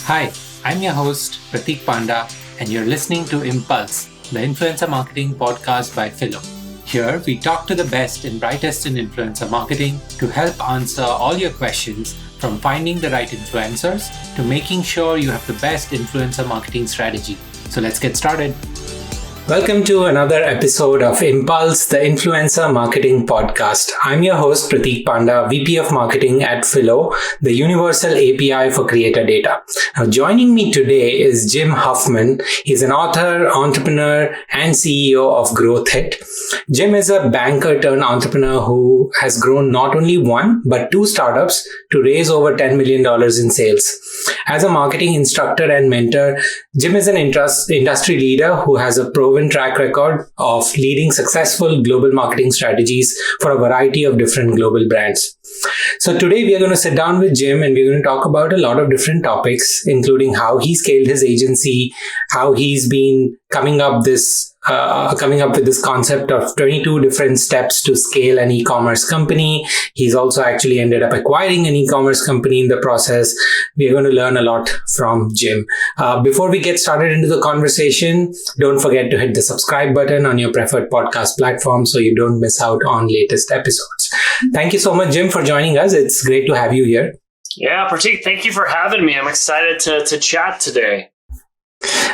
Hi, I'm your host, Prateek Panda, and you're listening to Impulse, the influencer marketing podcast by Phyllo. Here, we talk to the best and brightest in influencer marketing to help answer all your questions, from finding the right influencers to making sure you have the best influencer marketing strategy. So let's get started. Welcome to another episode of Impulse, the influencer marketing podcast. I'm your host, Prateek Panda, VP of Marketing at Phyllo, the universal API for creator data. Now, joining me today is Jim Huffman. He's an author, entrepreneur, and CEO of GrowthHit. Jim is a banker turned entrepreneur who has grown not only one, but two startups to raise over $10 million in sales. As a marketing instructor and mentor, Jim is an industry leader who has a proven track record of leading successful global marketing strategies for a variety of different global brands. So today we are going to sit down with Jim and we're going to talk about a lot of different topics, including how he scaled his agency, how he's been coming up with this concept of 22 different steps to scale an e-commerce company. He's also actually ended up acquiring an e-commerce company in the process. We're going to learn a lot from Jim. Before we get started into the conversation, don't forget to hit the subscribe button on your preferred podcast platform so you don't miss out on latest episodes. Thank you so much, Jim, for joining us. It's great to have you here. Yeah, Prateek, thank you for having me. I'm excited to chat today.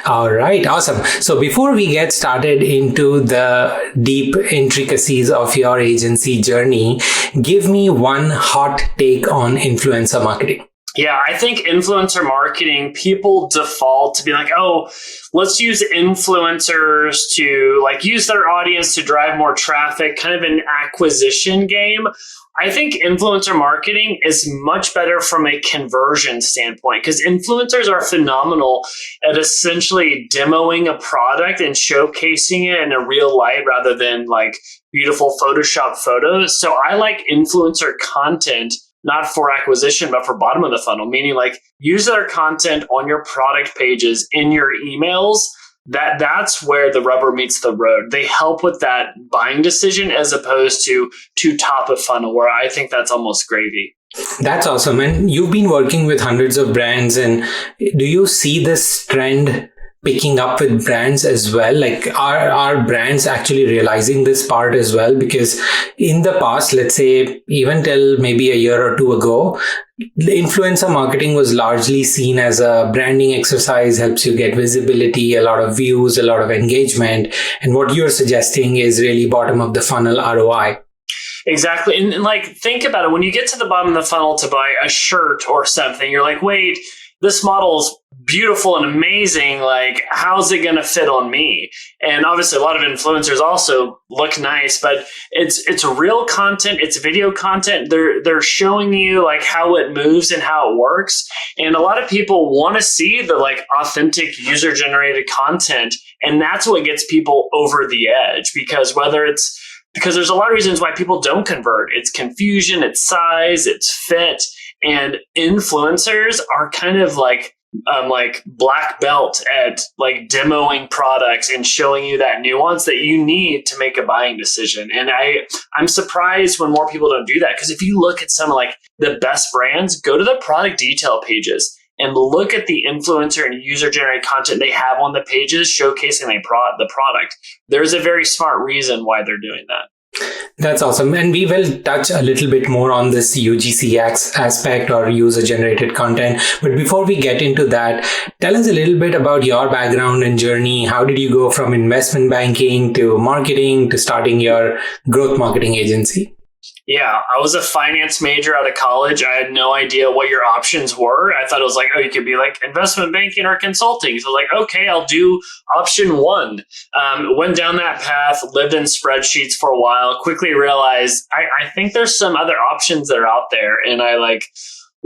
All right, awesome. So before we get started into the deep intricacies of your agency journey, give me one hot take on influencer marketing. Yeah, I think influencer marketing, people default to be like, oh, let's use influencers to use their audience to drive more traffic, kind of an acquisition game. I think influencer marketing is much better from a conversion standpoint because influencers are phenomenal at essentially demoing a product and showcasing it in a real light rather than beautiful Photoshop photos. So I like influencer content, not for acquisition, but for bottom of the funnel, meaning use their content on your product pages in your emails. That's where the rubber meets the road. They help with that buying decision as opposed to top of funnel, where I think that's almost gravy. That's awesome. And you've been working with hundreds of brands. And do you see this trend picking up with brands as well? Are brands actually realizing this part as well? Because in the past, let's say even till maybe a year or two ago, the influencer marketing was largely seen as a branding exercise, helps you get visibility, a lot of views, a lot of engagement. And what you're suggesting is really bottom of the funnel ROI. Exactly. And think about it. When you get to the bottom of the funnel to buy a shirt or something, you're like, wait, this model's beautiful and amazing. How's it going to fit on me? And obviously a lot of influencers also look nice, but it's real content. It's video content. They're showing you how it moves and how it works. And a lot of people want to see the authentic user generated content. And that's what gets people over the edge because there's a lot of reasons why people don't convert. It's confusion, it's size, it's fit. And influencers are kind of black belt at demoing products and showing you that nuance that you need to make a buying decision. And I'm surprised when more people don't do that, because if you look at some of the best brands, go to the product detail pages and look at the influencer and user generated content they have on the pages showcasing the product. There's a very smart reason why they're doing that. That's awesome. And we will touch a little bit more on this UGC aspect or user generated content. But before we get into that, tell us a little bit about your background and journey. How did you go from investment banking to marketing to starting your growth marketing agency? Yeah, I was a finance major out of college. I had no idea what your options were. I thought it was you could be investment banking or consulting. So okay, I'll do option one. Went down that path, lived in spreadsheets for a while, quickly realized I think there's some other options that are out there. And I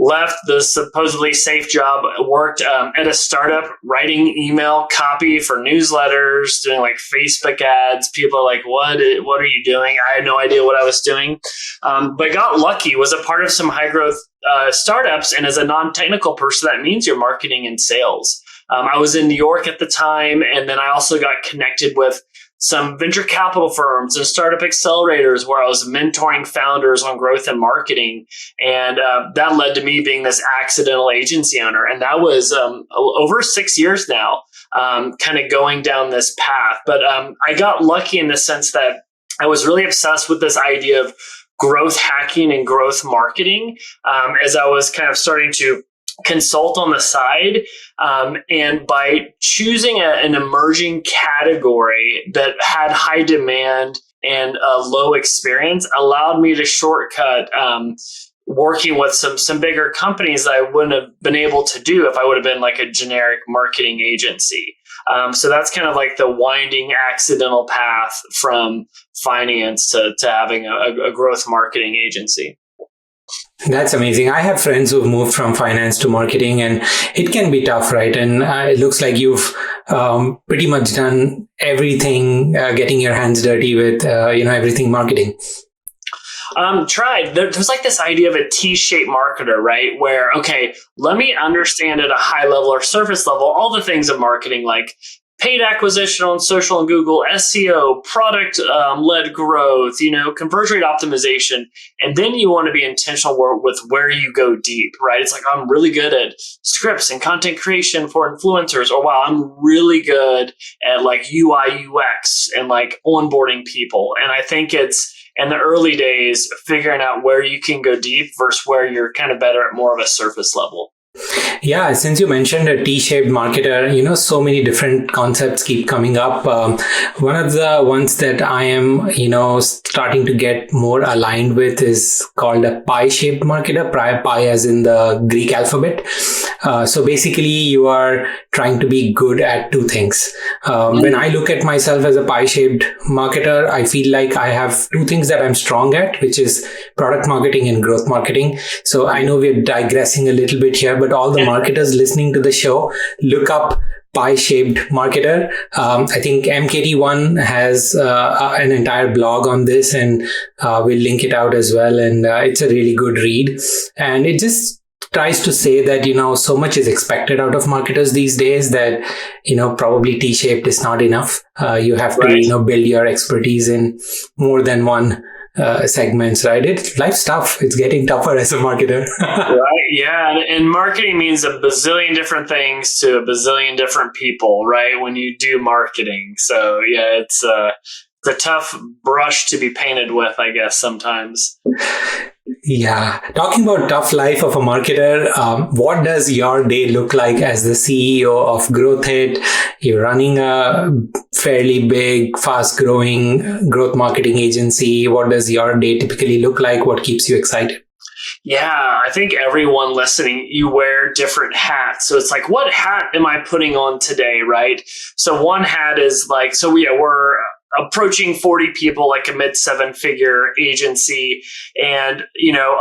left the supposedly safe job, worked at a startup writing email copy for newsletters, doing Facebook ads. People are what are you doing? I had no idea what I was doing, but got lucky, was a part of some high growth startups. And as a non-technical person, that means you're marketing and sales. I was in New York at the time. And then I also got connected with some venture capital firms and startup accelerators where I was mentoring founders on growth and marketing. And that led to me being this accidental agency owner. And that was over 6 years now, kind of going down this path. But I got lucky in the sense that I was really obsessed with this idea of growth hacking and growth marketing as I was kind of starting to consult on the side. And by choosing an emerging category that had high demand and low experience allowed me to shortcut working with some bigger companies that I wouldn't have been able to do if I would have been like a generic marketing agency. So that's kind of like the winding accidental path from finance to having a growth marketing agency. That's amazing. I have friends who've moved from finance to marketing, and it can be tough, right? And it looks like you've pretty much done everything, getting your hands dirty with, everything marketing. Tried. There's like this idea of a T-shaped marketer, right? Where, okay, let me understand at a high level or surface level all the things of marketing, like paid acquisition on social and Google, SEO, product-led growth, conversion rate optimization. And then you want to be intentional with where you go deep, right? It's like, I'm really good at scripts and content creation for influencers, or wow, I'm really good at like UI, UX and like onboarding people. And I think it's in the early days, figuring out where you can go deep versus where you're kind of better at more of a surface level. Yeah, since you mentioned a T-shaped marketer, so many different concepts keep coming up. One of the ones that I am, starting to get more aligned with is called a pie-shaped marketer. Pi as in the Greek alphabet. So basically, you are trying to be good at two things. When I look at myself as a pie-shaped marketer, I feel like I have two things that I'm strong at, which is product marketing and growth marketing. So I know we're digressing a little bit here, but all the marketers listening to the show, look up pie-shaped marketer. I think MKT1 has an entire blog on this, and we'll link it out as well. And it's a really good read. And it just tries to say that, so much is expected out of marketers these days that, probably T-shaped is not enough. You have to, build your expertise in more than one segments, right? Life's tough. It's getting tougher as a marketer. Right. Yeah. And marketing means a bazillion different things to a bazillion different people, right? When you do marketing. So yeah, it's a tough brush to be painted with, I guess, sometimes. Yeah. Talking about tough life of a marketer, what does your day look like as the CEO of GrowthHit? You're running a fairly big, fast-growing growth marketing agency. What does your day typically look like? What keeps you excited? Yeah, I think everyone listening, you wear different hats. So it's like, what hat am I putting on today, right? So one hat is like, we're approaching 40 people, like a mid-7-figure agency. And,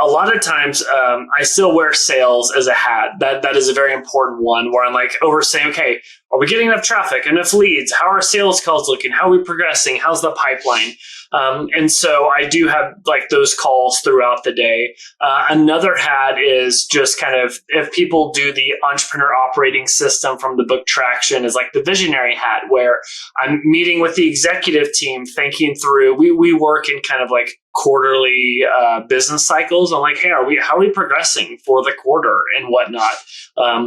a lot of times I still wear sales as a hat. That is a very important one where I'm like overseeing, okay, are we getting enough traffic, enough leads? How are sales calls looking? How are we progressing? How's the pipeline? And so I do have like those calls throughout the day. Another hat is just kind of, if people do the entrepreneur operating system from the book Traction, is like the visionary hat, where I'm meeting with the executive team, thinking through, we work in kind of like quarterly business cycles. I'm like, hey, how are we progressing for the quarter and whatnot?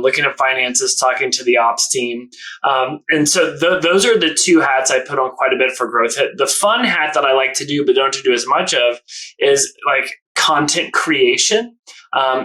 Looking at finances, talking to the ops team. And so those are the two hats I put on quite a bit for GrowthHit. The fun hat that I like to do, but don't do as much of, is like content creation.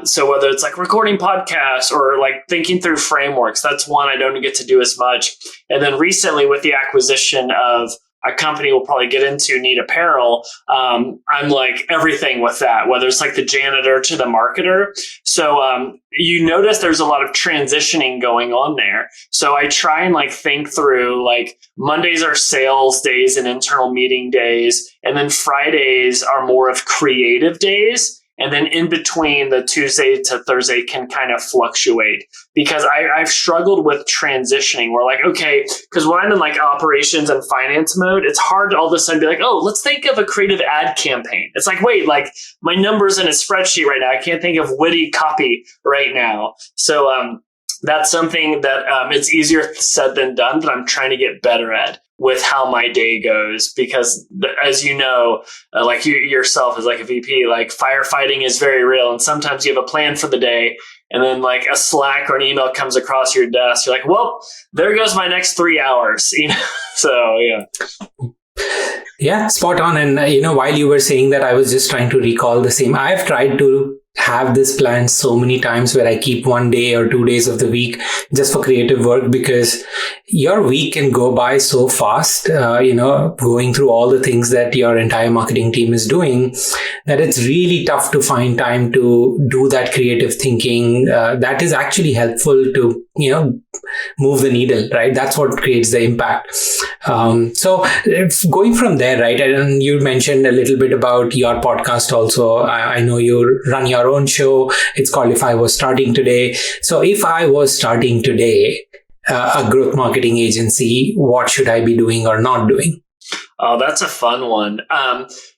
So whether it's like recording podcasts or like thinking through frameworks, that's one I don't get to do as much. And then recently with the acquisition of a company we'll probably get into, Need Apparel, I'm like everything with that, whether it's like the janitor to the marketer. So you notice there's a lot of transitioning going on there. So I try and like think through, like Mondays are sales days and internal meeting days, and then Fridays are more of creative days. And then in between, the Tuesday to Thursday can kind of fluctuate, because I've struggled with transitioning. We're like, okay, because when I'm in like operations and finance mode, it's hard to all of a sudden be like, oh, let's think of a creative ad campaign. It's like, wait, like my number's in a spreadsheet right now. I can't think of witty copy right now. So that's something that it's easier said than done that I'm trying to get better at. with how my day goes, because as you know, like you yourself as like a VP, like firefighting is very real. And sometimes you have a plan for the day and then like a Slack or an email comes across your desk. You're like, well, there goes my next 3 hours, So yeah. Yeah, spot on. And, while you were saying that, I was just trying to recall the same. I've tried to have this plan so many times where I keep 1 day or 2 days of the week just for creative work, because your week can go by so fast, going through all the things that your entire marketing team is doing, that it's really tough to find time to do that creative thinking. That is actually helpful to, move the needle, right? That's what creates the impact. So going from there, right? And you mentioned a little bit about your podcast also. I know you run your own show. It's called If I Was Starting Today. So if I was starting today, a growth marketing agency, what should I be doing or not doing? Oh, that's a fun one.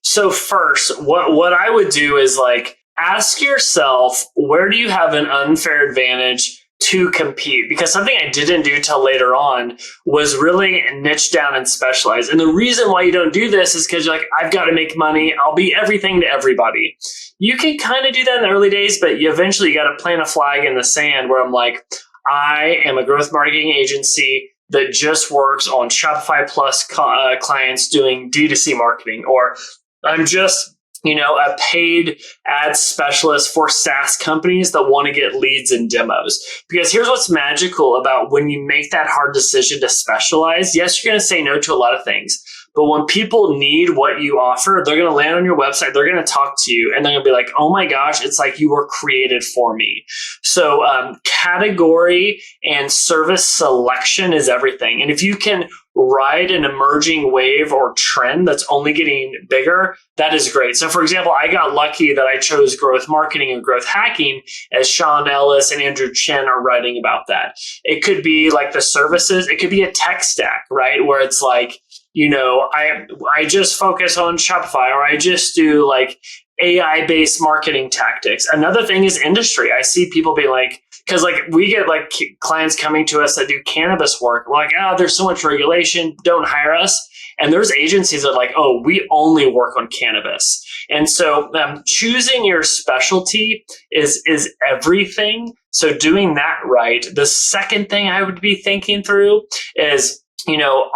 So first, what I would do is like ask yourself, where do you have an unfair advantage to compete? Because something I didn't do till later on was really niche down and specialize. And the reason why you don't do this is because you're like, I've got to make money. I'll be everything to everybody. You can kind of do that in the early days, but you eventually got to plant a flag in the sand where I'm like, I am a growth marketing agency that just works on Shopify Plus clients doing D2C marketing, or I'm just a paid ad specialist for SaaS companies that want to get leads and demos. Because here's what's magical about when you make that hard decision to specialize. Yes, you're going to say no to a lot of things. But when people need what you offer, they're going to land on your website, they're going to talk to you, and they're going to be like, oh my gosh, it's like you were created for me. So category and service selection is everything. And if you can ride an emerging wave or trend that's only getting bigger, that is great. So for example, I got lucky that I chose growth marketing and growth hacking, as Sean Ellis and Andrew Chen are writing about that. It could be like the services. It could be a tech stack, right? Where it's like, I just focus on Shopify, or I just do like AI-based marketing tactics. Another thing is industry. I see people be like, because like we get like clients coming to us that do cannabis work. We're like, there's so much regulation, don't hire us. And there's agencies that are like, oh, we only work on cannabis. And so choosing your specialty is everything. So doing that right. The second thing I would be thinking through is,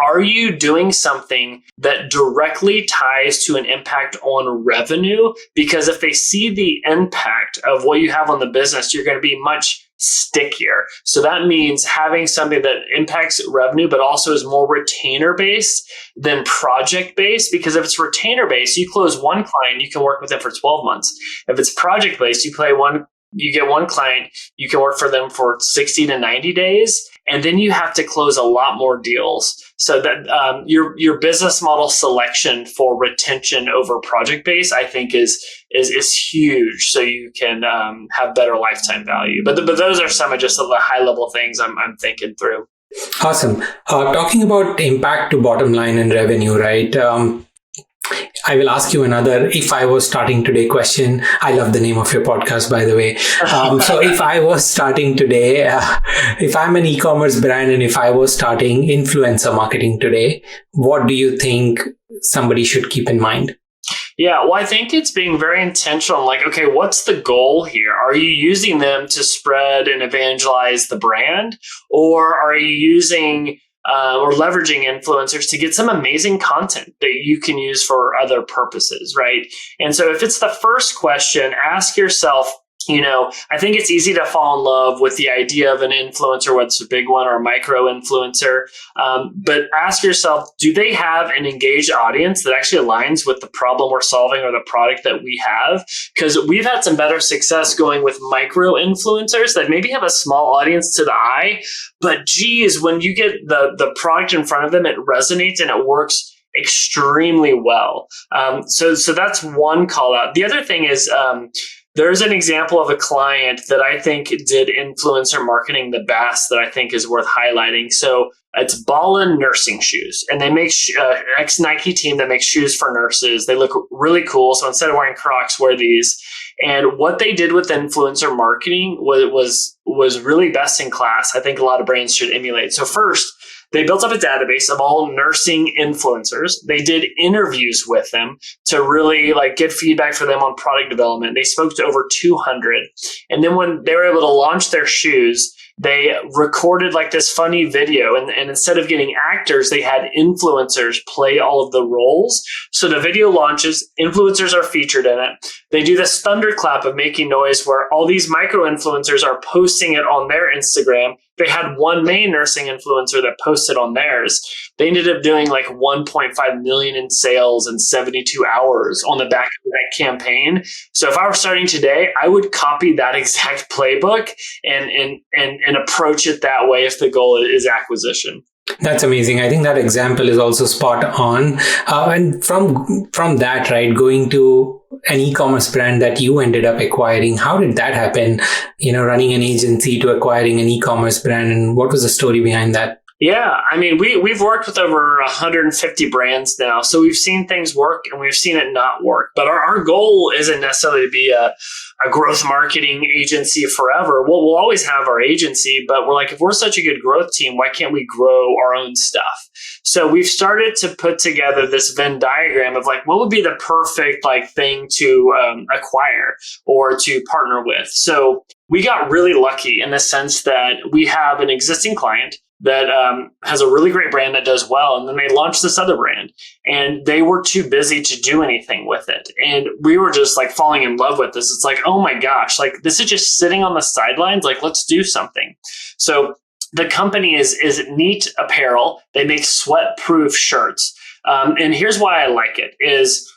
are you doing something that directly ties to an impact on revenue? Because if they see the impact of what you have on the business, you're going to be much stickier. So that means having something that impacts revenue, but also is more retainer based than project based. Because if it's retainer based, you close one client, you can work with them for 12 months. If it's project based, you get one client, you can work for them for 60 to 90 days. And then you have to close a lot more deals. So that your business model selection for retention over project base, I think, is huge. So you can have better lifetime value. But those are some of just the high level things I'm thinking through. Awesome. Talking about impact to bottom line and revenue, right? I will ask you another If I Was Starting Today question. I love the name of your podcast, by the way. So if I was starting today, if I'm an e-commerce brand and if I was starting influencer marketing today, what do you think somebody should keep in mind? Yeah, well, I think it's being very intentional. Like, okay, what's the goal here? Are you using them to spread and evangelize the brand? Or are you using or leveraging influencers to get some amazing content that you can use for other purposes, right? And so if it's the first question, ask yourself, I think it's easy to fall in love with the idea of an influencer, whether it's a big one or a micro influencer. But ask yourself, do they have an engaged audience that actually aligns with the problem we're solving or the product that we have? Because we've had some better success going with micro influencers that maybe have a small audience to the eye, but geez, when you get the product in front of them, it resonates and it works extremely well. So that's one call out. The other thing is, there's an example of a client that I think did influencer marketing the best that I think is worth highlighting. So it's Ballin Nursing Shoes, and they make ex-Nike team that makes shoes for nurses. They look really cool. So instead of wearing Crocs, wear these. And what they did with influencer marketing was really best in class. I think a lot of brands should emulate. So first, They built up a database of all nursing influencers. They did interviews with them to really like get feedback for them on product development. They spoke to over 200. And then when they were able to launch their shoes, they recorded like this funny video, and instead of getting actors, they had influencers play all of the roles. So the video launches, influencers are featured in it. They do this thunderclap of making noise where all these micro influencers are posting it on their Instagram. They had one main nursing influencer that posted on theirs. They ended up doing like 1.5 million in sales in 72 hours on the back of that campaign. So if I were starting today, I would copy that exact playbook and approach it that way if the goal is acquisition. That's amazing. I think that example is also spot on. And from that, right, going to an e-commerce brand that you ended up acquiring, how did that happen? Running an agency to acquiring an e-commerce brand, and what was the story behind that? Yeah, I mean, we've worked with over 150 brands now, so we've seen things work and we've seen it not work. But our goal isn't necessarily to be a growth marketing agency forever. We'll always have our agency, but we're like, if we're such a good growth team, why can't we grow our own stuff? So we've started to put together this Venn diagram of like, what would be the perfect like thing to acquire or to partner with. So we got really lucky in the sense that we have an existing client that has a really great brand that does well. And then they launched this other brand and they were too busy to do anything with it. And we were just like falling in love with this. It's like, oh my gosh, like this is just sitting on the sidelines. Like, let's do something. So the company is Neat Apparel. They make sweat-proof shirts. And here's why I like it is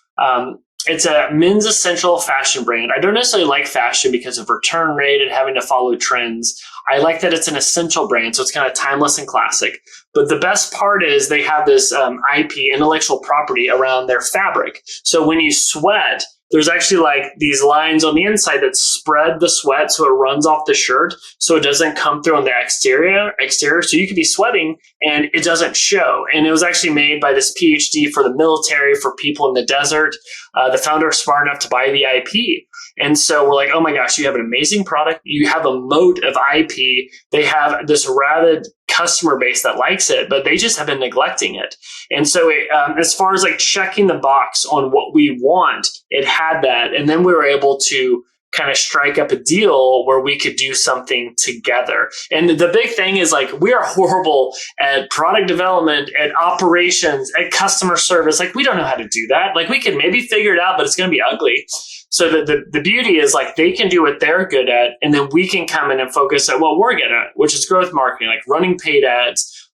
it's a men's essential fashion brand. I don't necessarily like fashion because of return rate and having to follow trends. I like that it's an essential brand, so it's kind of timeless and classic. But the best part is they have this IP, intellectual property, around their fabric. So when you sweat, there's actually like these lines on the inside that spread the sweat so it runs off the shirt so it doesn't come through on the exterior. So you could be sweating and it doesn't show. And it was actually made by this PhD for the military, for people in the desert. The founder was smart enough to buy the IP. And so we're like, oh my gosh, you have an amazing product. You have a moat of IP. They have this rabid customer base that likes it, but they just have been neglecting it. And so as far as like checking the box on what we want, it had that. And then we were able to kind of strike up a deal where we could do something together. And the big thing is like, we are horrible at product development, at operations, at customer service. Like, we don't know how to do that. Like, we can maybe figure it out, but it's going to be ugly. So the beauty is like they can do what they're good at, and then we can come in and focus at what we're good at, which is growth marketing, like running paid ads,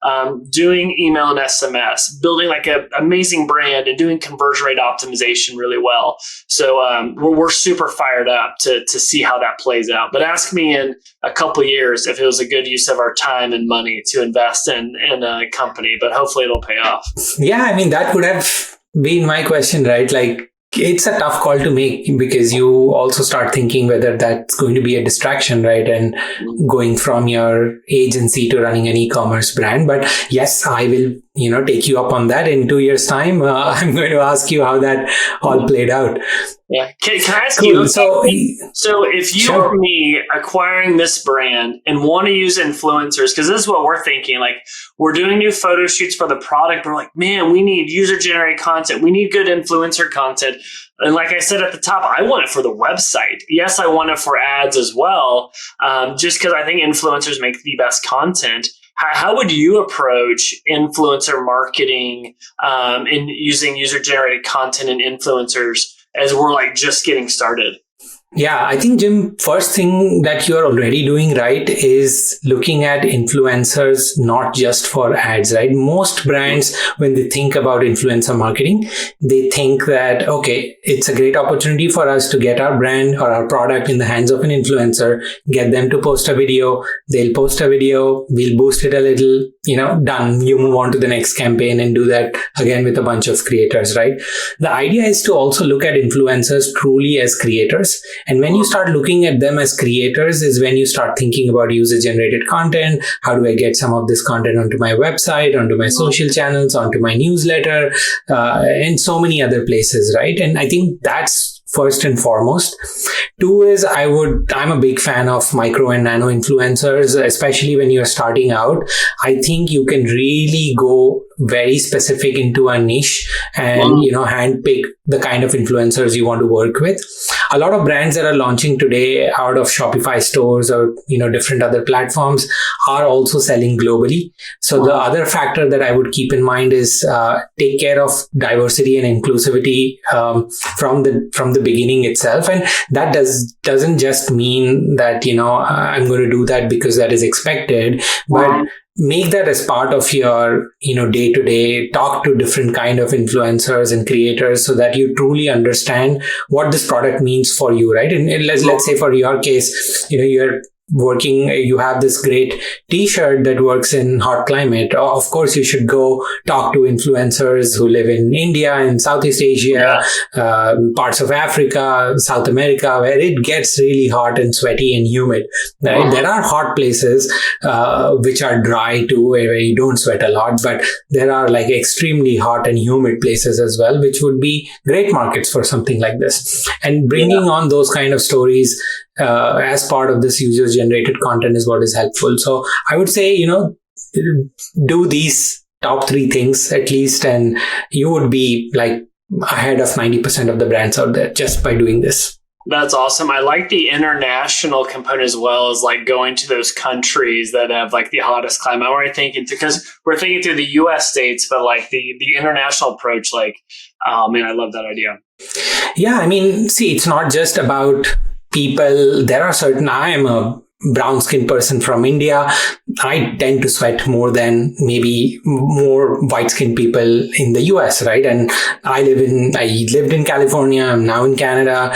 doing email and SMS, building like an amazing brand, and doing conversion rate optimization really well. So we're super fired up to see how that plays out. But ask me in a couple of years if it was a good use of our time and money to invest in a company. But hopefully it'll pay off. Yeah, I mean, that would have been my question, right? Like, it's a tough call to make because you also start thinking whether that's going to be a distraction, right? And going from your agency to running an e-commerce brand. But yes, I will, take you up on that in 2 years' time. I'm going to ask you how that all played out. Yeah. Can I ask cool. you? So if you were me acquiring this brand and want to use influencers, because this is what we're thinking, like we're doing new photo shoots for the product. We're like, man, we need user-generated content. We need good influencer content. And like I said at the top, I want it for the website. Yes, I want it for ads as well, just because I think influencers make the best content. How would you approach influencer marketing and using user-generated content and influencers as we're like just getting started? Yeah, I think, Jim, first thing that you're already doing right is looking at influencers, not just for ads, right? Most brands, when they think about influencer marketing, they think that, okay, it's a great opportunity for us to get our brand or our product in the hands of an influencer, get them to post a video, they'll post a video, we'll boost it a little, done. You move on to the next campaign and do that again with a bunch of creators, right? The idea is to also look at influencers truly as creators. And when you start looking at them as creators is when you start thinking about user-generated content. How do I get some of this content onto my website, onto my social channels, onto my newsletter, and so many other places, right? And I think that's first and foremost. Two is I'm a big fan of micro and nano influencers, especially when you're starting out. I think you can really go very specific into a niche and, handpick the kind of influencers you want to work with. A lot of brands that are launching today out of Shopify stores or, different other platforms are also selling globally. So the other factor that I would keep in mind is take care of diversity and inclusivity from the beginning itself. And that doesn't just mean that, I'm going to do that because that is expected, but make that as part of your, day to day. Talk to different kind of influencers and creators so that you truly understand what this product means for you, right? And let's say for your case, you have this great t-shirt that works in hot climate. Of course, you should go talk to influencers who live in India and Southeast Asia, parts of Africa, South America, where it gets really hot and sweaty and humid. Right? There are hot places which are dry too, where you don't sweat a lot, but there are like extremely hot and humid places as well, which would be great markets for something like this. And bringing on those kind of stories as part of this user-generated content is what is helpful. So I would say, do these top 3 things at least, and you would be like ahead of 90% of the brands out there just by doing this. That's awesome. I like the international component as well as like going to those countries that have like the hottest climate. We're thinking through the US states, but like the international approach, like, oh man, I love that idea. Yeah. I mean, see, it's not just about people. I am a brown skinned person from India. I tend to sweat more than maybe more white skinned people in the US, right? And I lived in California. I'm now in Canada.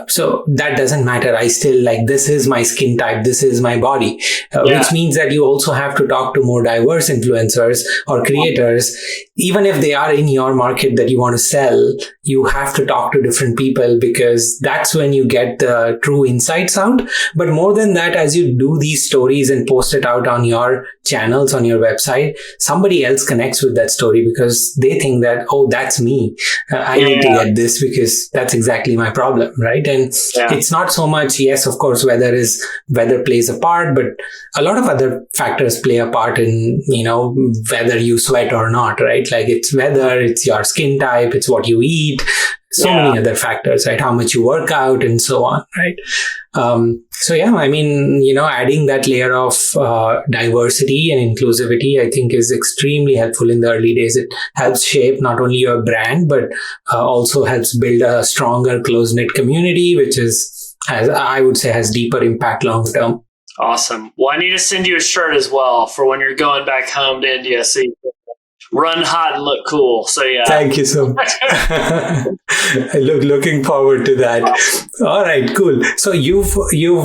So that doesn't matter. I still this is my skin type. This is my body, which means that you also have to talk to more diverse influencers or creators. Even if they are in your market that you want to sell, you have to talk to different people because that's when you get the true insights out. But more than that, as you do these stories and post it out on your channels, on your website, somebody else connects with that story because they think that, oh, that's me. I need to get this because that's exactly my problem, right? And it's not so much, yes, of course, weather plays a part, but a lot of other factors play a part in, whether you sweat or not, right? Like it's weather, it's your skin type, it's what you eat, so many other factors, right? How much you work out and so on, right? Adding that layer of diversity and inclusivity, I think is extremely helpful in the early days. It helps shape not only your brand, but also helps build a stronger, close-knit community, which is, as I would say, has deeper impact long term. Awesome. Well, I need to send you a shirt as well for when you're going back home to India, so you can run hot and look cool. So yeah. Thank you so much. Looking forward to that. All right, cool. So you've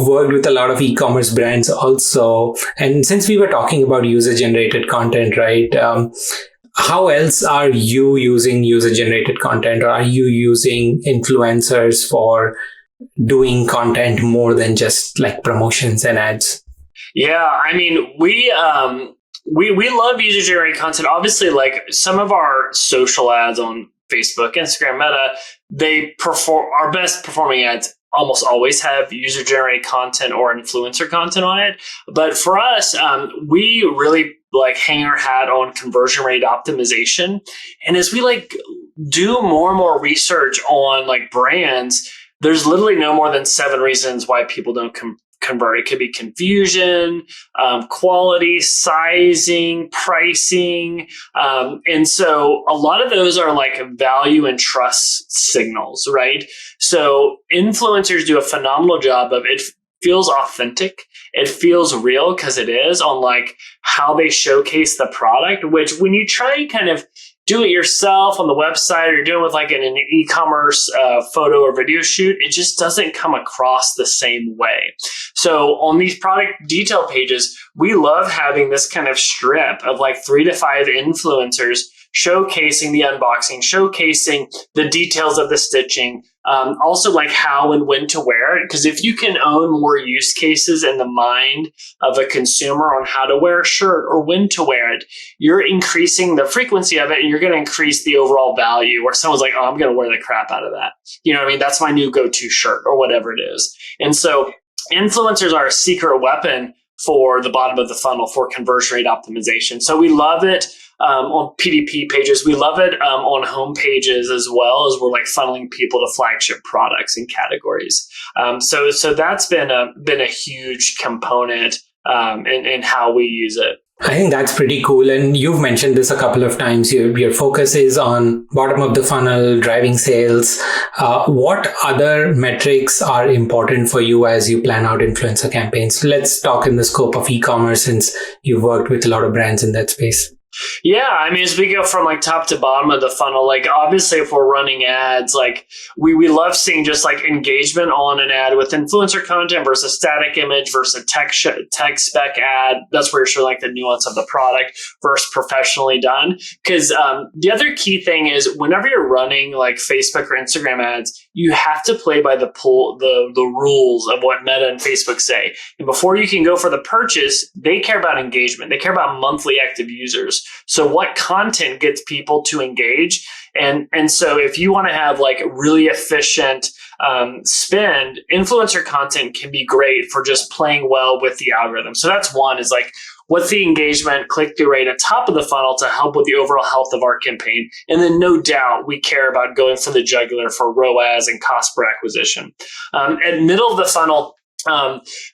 worked with a lot of e-commerce brands also, and since we were talking about user-generated content, right? How else are you using user-generated content, or are you using influencers for doing content more than just like promotions and ads? Yeah, I mean, we love user-generated content. Obviously, like some of our social ads on Facebook, Instagram, Meta, our best performing ads almost always have user-generated content or influencer content on it. But for us, we really like hang our hat on conversion rate optimization. And as we do more and more research on like brands, there's literally no more than 7 reasons why people don't convert. It could be confusion, quality, sizing, pricing. And so a lot of those are like value and trust signals, right? So influencers do a phenomenal job of it. Feels authentic. It feels real because it is on like how they showcase the product, which when you try and kind of do it yourself on the website, or you're doing with like an e-commerce photo or video shoot, it just doesn't come across the same way. So on these product detail pages, we love having this kind of strip of like 3 to 5 influencers showcasing the unboxing, showcasing the details of the stitching, Also like how and when to wear it. Because if you can own more use cases in the mind of a consumer on how to wear a shirt or when to wear it, you're increasing the frequency of it and you're going to increase the overall value, where someone's like, oh, I'm going to wear the crap out of that. You know what I mean? That's my new go-to shirt or whatever it is. And so influencers are a secret weapon for the bottom of the funnel for conversion rate optimization. So we love it on PDP pages. We love it on home pages as well, as we're like funneling people to flagship products and categories. So that's been a huge component in how we use it. I think that's pretty cool. And you've mentioned this a couple of times. Your focus is on bottom of the funnel, driving sales. What other metrics are important for you as you plan out influencer campaigns? Let's talk in the scope of e-commerce, since you've worked with a lot of brands in that space. Yeah, I mean, as we go from like top to bottom of the funnel, like obviously if we're running ads, like we love seeing just like engagement on an ad with influencer content versus static image versus tech spec ad. That's where you're showing like the nuance of the product versus professionally done. Because the other key thing is whenever you're running like Facebook or Instagram ads, you have to play by the rules of what Meta and Facebook say. And before you can go for the purchase, they care about engagement. They care about monthly active users. So what content gets people to engage? And so if you want to have like really efficient spend, influencer content can be great for just playing well with the algorithm. So that's one, is like, what's the engagement, click-through rate at top of the funnel to help with the overall health of our campaign? And then no doubt we care about going for the jugular for ROAS and cost per acquisition. At middle of the funnel,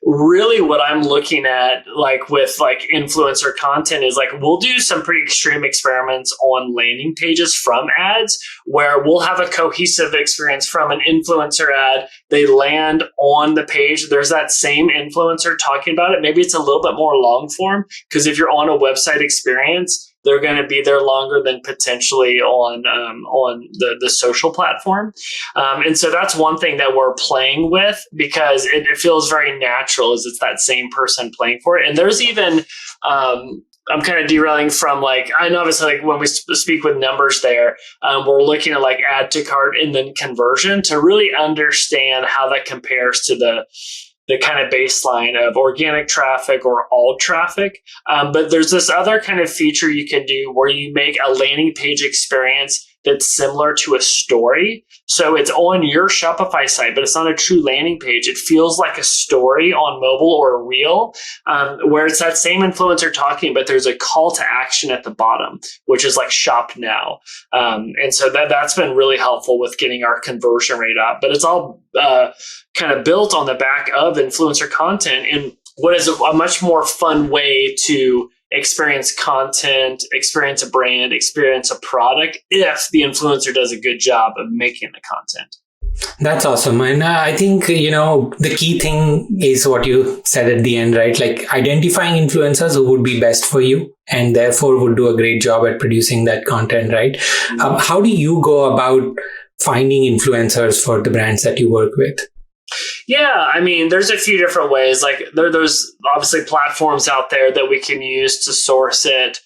really what I'm looking at like with like influencer content is like we'll do some pretty extreme experiments on landing pages from ads, where we'll have a cohesive experience from an influencer ad. They land on the page. There's that same influencer talking about it. Maybe it's a little bit more long form, because if you're on a website experience, they're going to be there longer than potentially on the social platform. And so that's one thing that we're playing with, because it feels very natural, as it's that same person playing for it. And there's even, I'm kind of derailing from like, I know obviously like when we speak with numbers there, we're looking at like add to cart and then conversion to really understand how that compares to the kind of baseline of organic traffic or all traffic. But there's this other kind of feature you can do where you make a landing page experience that's similar to a story. So it's on your Shopify site, but it's not a true landing page. It feels like a story on mobile or a reel, where it's that same influencer talking, but there's a call to action at the bottom, which is like shop now. And so that's been really helpful with getting our conversion rate up. But it's all kind of built on the back of influencer content in what is a much more fun way to experience content, experience a brand, experience a product, if the influencer does a good job of making the content. That's awesome. And I think, the key thing is what you said at the end, right? Like identifying influencers who would be best for you and therefore would do a great job at producing that content, right? Mm-hmm. How do you go about finding influencers for the brands that you work with? Yeah, I mean, there's a few different ways. Like there's obviously platforms out there that we can use to source it,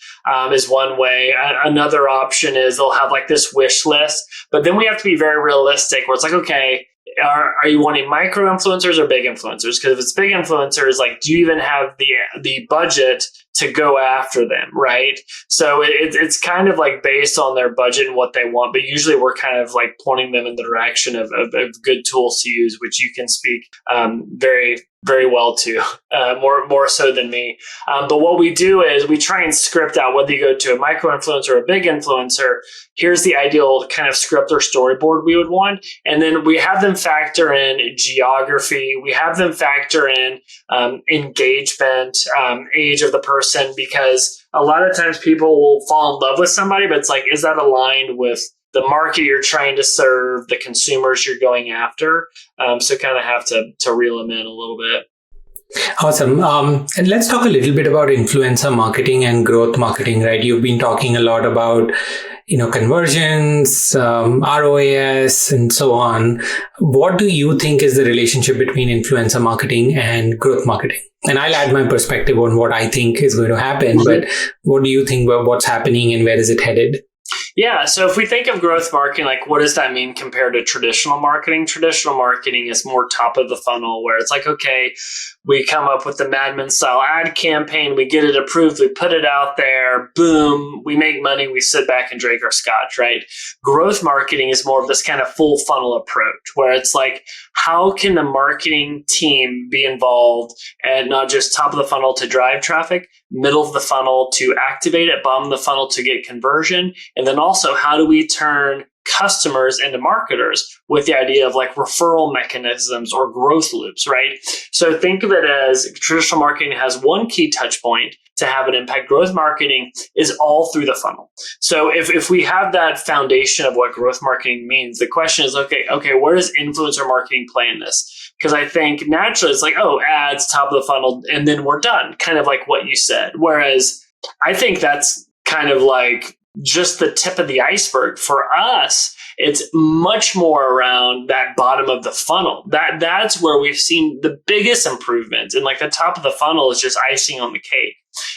is one way. Another option is they'll have like this wish list, but then we have to be very realistic, where it's like, okay, are you wanting micro influencers or big influencers? Because if it's big influencers, like, do you even have the budget to go after them, right? So it's kind of like based on their budget and what they want, but usually we're kind of like pointing them in the direction of good tools to use, which you can speak very, very well to, more so than me. But what we do is we try and script out, whether you go to a micro influencer or a big influencer, here's the ideal kind of script or storyboard we would want. And then we have them factor in geography. We have them factor in engagement, age of the person, because a lot of times people will fall in love with somebody, but it's like, is that aligned with the market you're trying to serve, the consumers you're going after? So kind of have to reel them in a little bit. Awesome. And let's talk a little bit about influencer marketing and growth marketing, right? You've been talking a lot about, conversions, ROAS, and so on. What do you think is the relationship between influencer marketing and growth marketing? And I'll add my perspective on what I think is going to happen, but what do you think about what's happening and where is it headed? Yeah. So if we think of growth marketing, like what does that mean compared to traditional marketing? Traditional marketing is more top of the funnel where it's like, okay, we come up with the Mad Men style ad campaign, we get it approved, we put it out there, boom, we make money, we sit back and drink our scotch, right? Growth marketing is more of this kind of full funnel approach where it's like, how can the marketing team be involved and not just top of the funnel to drive traffic, middle of the funnel to activate it, bottom of the funnel to get conversion, and then also how do we turn customers into marketers with the idea of like referral mechanisms or growth loops, right? So think of it as traditional marketing has one key touch point to have an impact. Growth marketing is all through the funnel. So if we have that foundation of what growth marketing means, the question is, okay, where does influencer marketing play in this? Because I think naturally it's like, oh, ads, top of the funnel, and then we're done, kind of like what you said. Whereas I think that's kind of like just the tip of the iceberg. For us, it's much more around that bottom of the funnel. That's where we've seen the biggest improvements. And like the top of the funnel is just icing on the cake.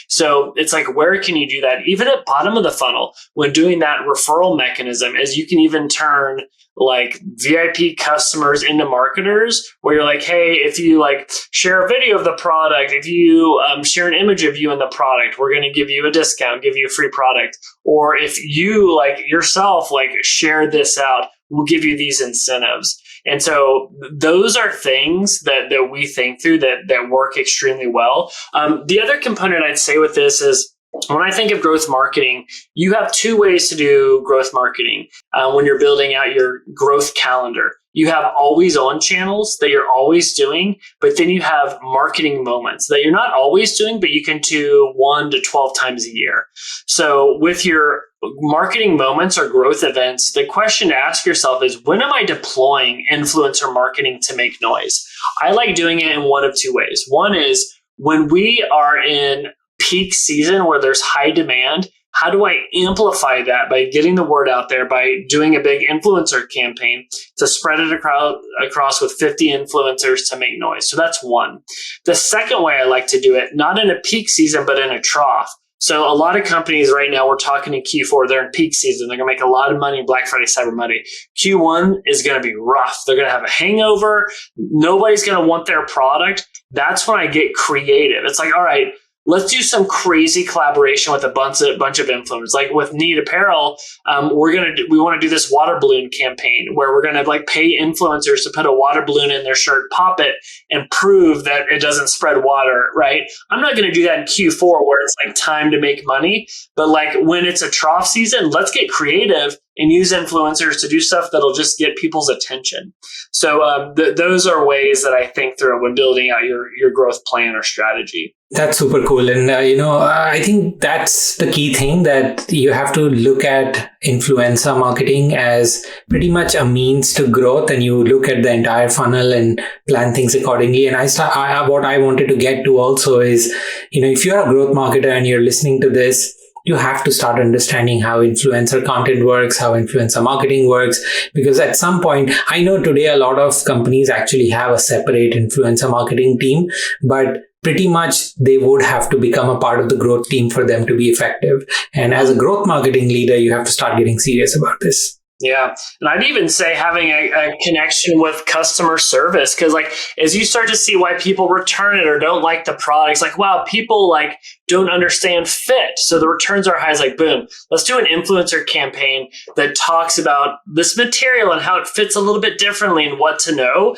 So it's like, where can you do that? Even at bottom of the funnel, when doing that referral mechanism, is you can even turn like VIP customers into marketers where you're like, hey, if you like share a video of the product, if you share an image of you in the product, we're going to give you a discount, give you a free product. Or if you like yourself, like share this out, we'll give you these incentives. And so those are things that we think through that work extremely well. The other component I'd say with this is, when I think of growth marketing, you have two ways to do growth marketing when you're building out your growth calendar. You have always on channels that you're always doing, but then you have marketing moments that you're not always doing, but you can do 1 to 12 times a year. So with your marketing moments or growth events, the question to ask yourself is, when am I deploying influencer marketing to make noise? I like doing it in one of two ways. One is when we are in peak season where there's high demand, how do I amplify that by getting the word out there, by doing a big influencer campaign to spread it across with 50 influencers to make noise? So that's one. The second way I like to do it, not in a peak season, but in a trough. So a lot of companies right now, we're talking in Q4, they're in peak season. They're going to make a lot of money Black Friday, Cyber Monday. Q1 is going to be rough. They're going to have a hangover. Nobody's going to want their product. That's when I get creative. It's like, all right, let's do some crazy collaboration with a bunch of influencers. Like with Need Apparel, we want to do this water balloon campaign where we're going to like pay influencers to put a water balloon in their shirt, pop it, and prove that it doesn't spread water, right? I'm not going to do that in Q4 where it's like time to make money, but like when it's a trough season, let's get creative and use influencers to do stuff that'll just get people's attention. So those are ways that I think through when building out your growth plan or strategy. That's super cool. And, I think that's the key thing, that you have to look at influencer marketing as pretty much a means to growth, and you look at the entire funnel and plan things accordingly. And what I wanted to get to also is, if you're a growth marketer and you're listening to this, you have to start understanding how influencer content works, how influencer marketing works, because at some point, I know today a lot of companies actually have a separate influencer marketing team, but pretty much they would have to become a part of the growth team for them to be effective. And as a growth marketing leader, you have to start getting serious about this. Yeah. And I'd even say having a connection with customer service, because like as you start to see why people return it or don't like the products, like, wow, people like don't understand fit. So the returns are high. It's like, boom, let's do an influencer campaign that talks about this material and how it fits a little bit differently and what to know.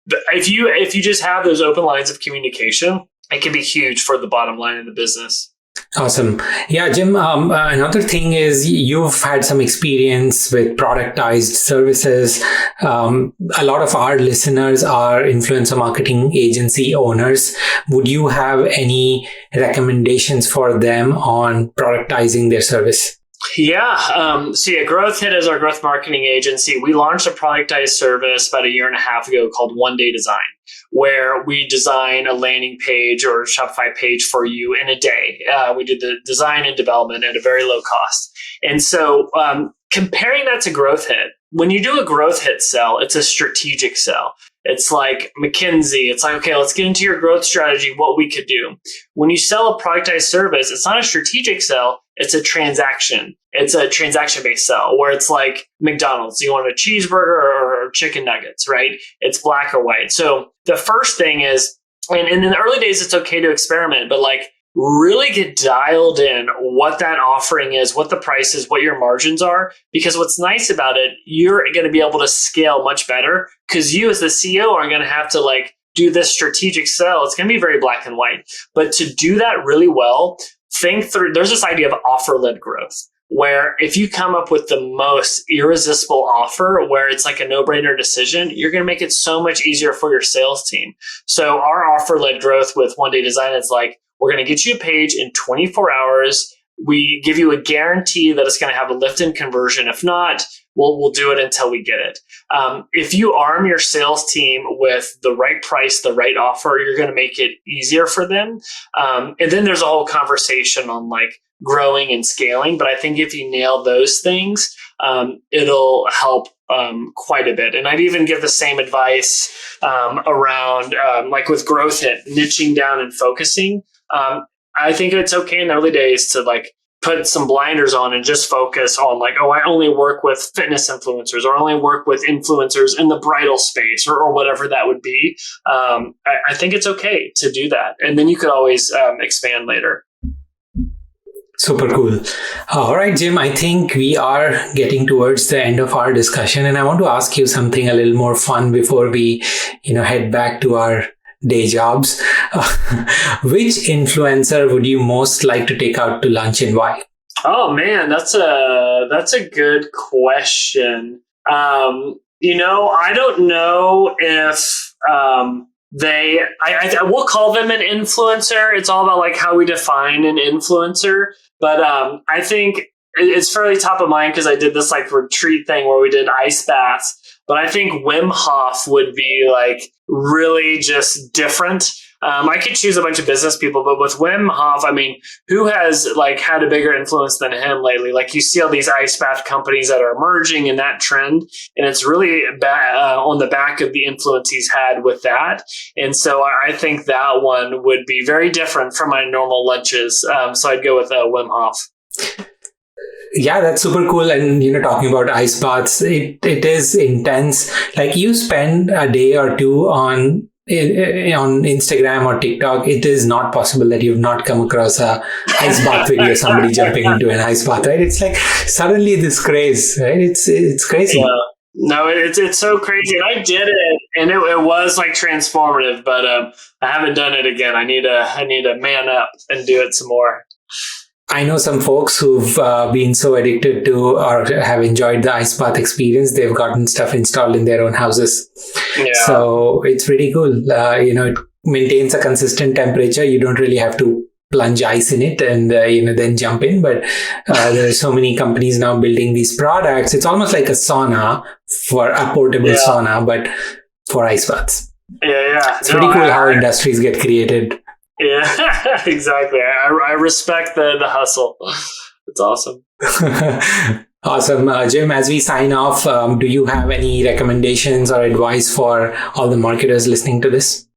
If you just have those open lines of communication, it can be huge for the bottom line of the business. Awesome. Yeah, Jim, another thing is you've had some experience with productized services. A lot of our listeners are influencer marketing agency owners. Would you have any recommendations for them on productizing their service? Yeah. GrowthHit is our growth marketing agency. We launched a productized service about 1.5 years ago called One Day Design, where we design a landing page or a Shopify page for you in a day. We did the design and development at a very low cost. And so comparing that to GrowthHit, when you do a GrowthHit sell, it's a strategic sell. It's like McKinsey. It's like, okay, let's get into your growth strategy, what we could do. When you sell a productized service, it's not a strategic sell. It's a transaction. It's a transaction-based sell where it's like McDonald's. You want a cheeseburger or chicken nuggets, right? It's black or white. So the first thing is, and in the early days, it's okay to experiment, but like really get dialed in what that offering is, what the price is, what your margins are. Because what's nice about it, you're going to be able to scale much better because you as the CEO are going to have to like do this strategic sell. It's going to be very black and white. But to do that really well, think through, there's this idea of offer-led growth, where if you come up with the most irresistible offer where it's like a no-brainer decision, you're going to make it so much easier for your sales team. So our offer-led growth with One Day Design is like, we're going to get you a page in 24 hours. We give you a guarantee that it's going to have a lift in conversion. If not, we'll do it until we get it. If you arm your sales team with the right price, the right offer, you're going to make it easier for them. And then there's a whole conversation on like growing and scaling. But I think if you nail those things, it'll help quite a bit. And I'd even give the same advice around like with GrowthHit, niching down and focusing. I think it's okay in the early days to like put some blinders on and just focus on like, oh, I only work with fitness influencers or only work with influencers in the bridal space or whatever that would be. I think it's okay to do that. And then you could always expand later. Super cool. All right, Jim, I think we are getting towards the end of our discussion, and I want to ask you something a little more fun before we, head back to our day jobs. Which influencer would you most like to take out to lunch and why? Oh man, that's a good question. I don't know if we'll call them an influencer. It's all about like how we define an influencer. But I think it's fairly top of mind because I did this like retreat thing where we did ice baths. But I think Wim Hof would be like really just different. I could choose a bunch of business people, but with Wim Hof, I mean, who has like had a bigger influence than him lately? Like you see all these ice bath companies that are emerging in that trend, and it's really on the back of the influence he's had with that. And so I think that one would be very different from my normal lunches. So I'd go with Wim Hof. Yeah, that's super cool. And, talking about ice baths, it is intense. Like you spend a day or two on Instagram or TikTok, it is not possible that you've not come across a ice bath video, somebody jumping into an ice bath, right? It's like suddenly this craze, right? It's crazy. Yeah. No, it's so crazy. And I did it, and it was like transformative, but I haven't done it again. I need to man up and do it some more. I know some folks who've been so addicted to or have enjoyed the ice bath experience, they've gotten stuff installed in their own houses. Yeah. So it's pretty cool. It maintains a consistent temperature. You don't really have to plunge ice in it and, then jump in. But there are so many companies now building these products. It's almost like a sauna for a portable sauna, but for ice baths. Yeah. It's pretty cool how industries get created. Yeah, exactly. I respect the hustle. It's awesome. Awesome. Jim, as we sign off, do you have any recommendations or advice for all the marketers listening to this?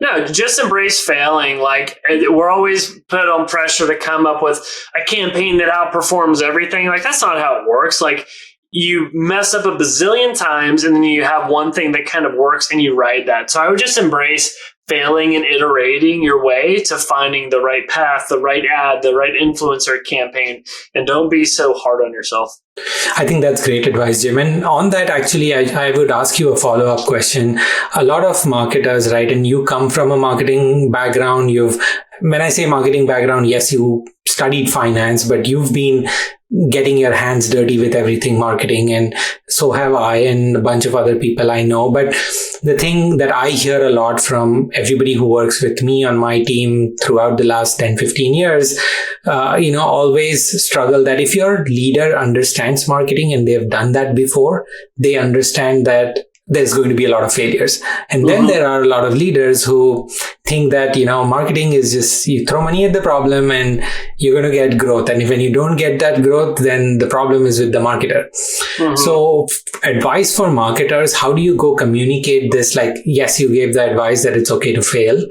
No, just embrace failing. Like we're always put on pressure to come up with a campaign that outperforms everything. Like that's not how it works. Like you mess up a bazillion times and then you have one thing that kind of works and you ride that. So I would just embrace failing and iterating your way to finding the right path, the right ad, the right influencer campaign, and don't be so hard on yourself. I think that's great advice, Jim. And on that, actually, I would ask you a follow-up question. A lot of marketers, right, and you come from a marketing background. When I say marketing background, yes, you studied finance, but you've been getting your hands dirty with everything marketing, and so have I and a bunch of other people I know. But the thing that I hear a lot from everybody who works with me on my team throughout the last 10, 15 years, always struggle that if your leader understands marketing and they've done that before, they understand that there's going to be a lot of failures. And then there are a lot of leaders who think that, marketing is just you throw money at the problem and you're going to get growth. And when you don't get that growth, then the problem is with the marketer. So advice for marketers, how do you go communicate this? Like, yes, you gave the advice that it's okay to fail.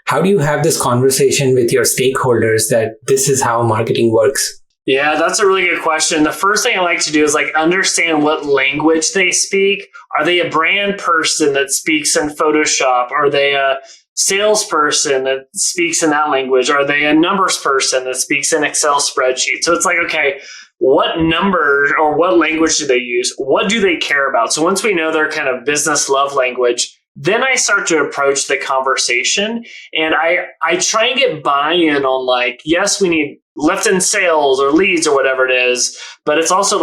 How do you have this conversation with your stakeholders that this is how marketing works? Yeah, that's a really good question. The first thing I like to do is understand what language they speak. Are they a brand person that speaks in Photoshop? Are they a salesperson that speaks in that language? Are they a numbers person that speaks in Excel spreadsheet? So it's okay, what number or what language do they use? What do they care about? So once we know their kind of business love language, then I start to approach the conversation, and I try and get buy-in on yes, we need lift in sales or leads or whatever it is, but it's also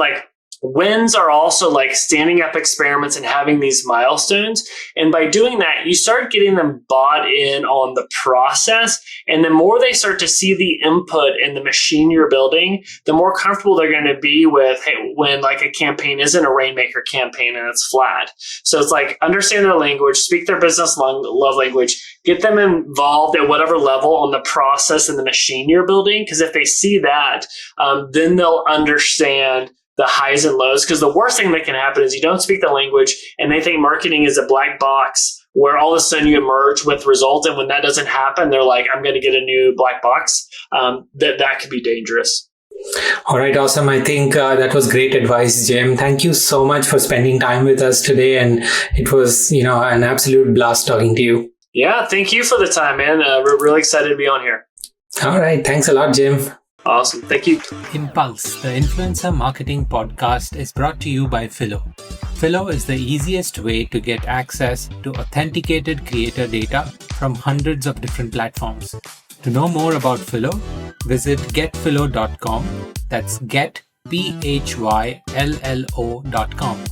wins are also standing up experiments and having these milestones. And by doing that, you start getting them bought in on the process. And the more they start to see the input in the machine you're building, the more comfortable they're going to be with, hey, when a campaign isn't a rainmaker campaign and it's flat. So it's understand their language, speak their business love language, get them involved at whatever level on the process and the machine you're building. Because if they see that, then they'll understand the highs and lows. Because the worst thing that can happen is you don't speak the language and they think marketing is a black box where all of a sudden you emerge with results. And when that doesn't happen, they're I'm going to get a new black box. That could be dangerous. All right. Awesome. I think that was great advice, Jim. Thank you so much for spending time with us today. And it was, an absolute blast talking to you. Yeah. Thank you for the time, man. We're really excited to be on here. All right. Thanks a lot, Jim. Awesome. Thank you. Impulse, the influencer marketing podcast, is brought to you by Phyllo. Phyllo is the easiest way to get access to authenticated creator data from hundreds of different platforms. To know more about Phyllo, visit getphyllo.com. That's getphyllo.com.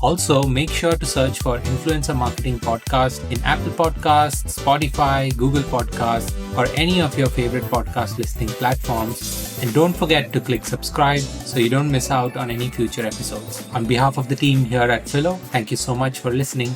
Also, make sure to search for Influencer Marketing Podcast in Apple Podcasts, Spotify, Google Podcasts, or any of your favorite podcast listening platforms. And don't forget to click subscribe so you don't miss out on any future episodes. On behalf of the team here at Phyllo, thank you so much for listening.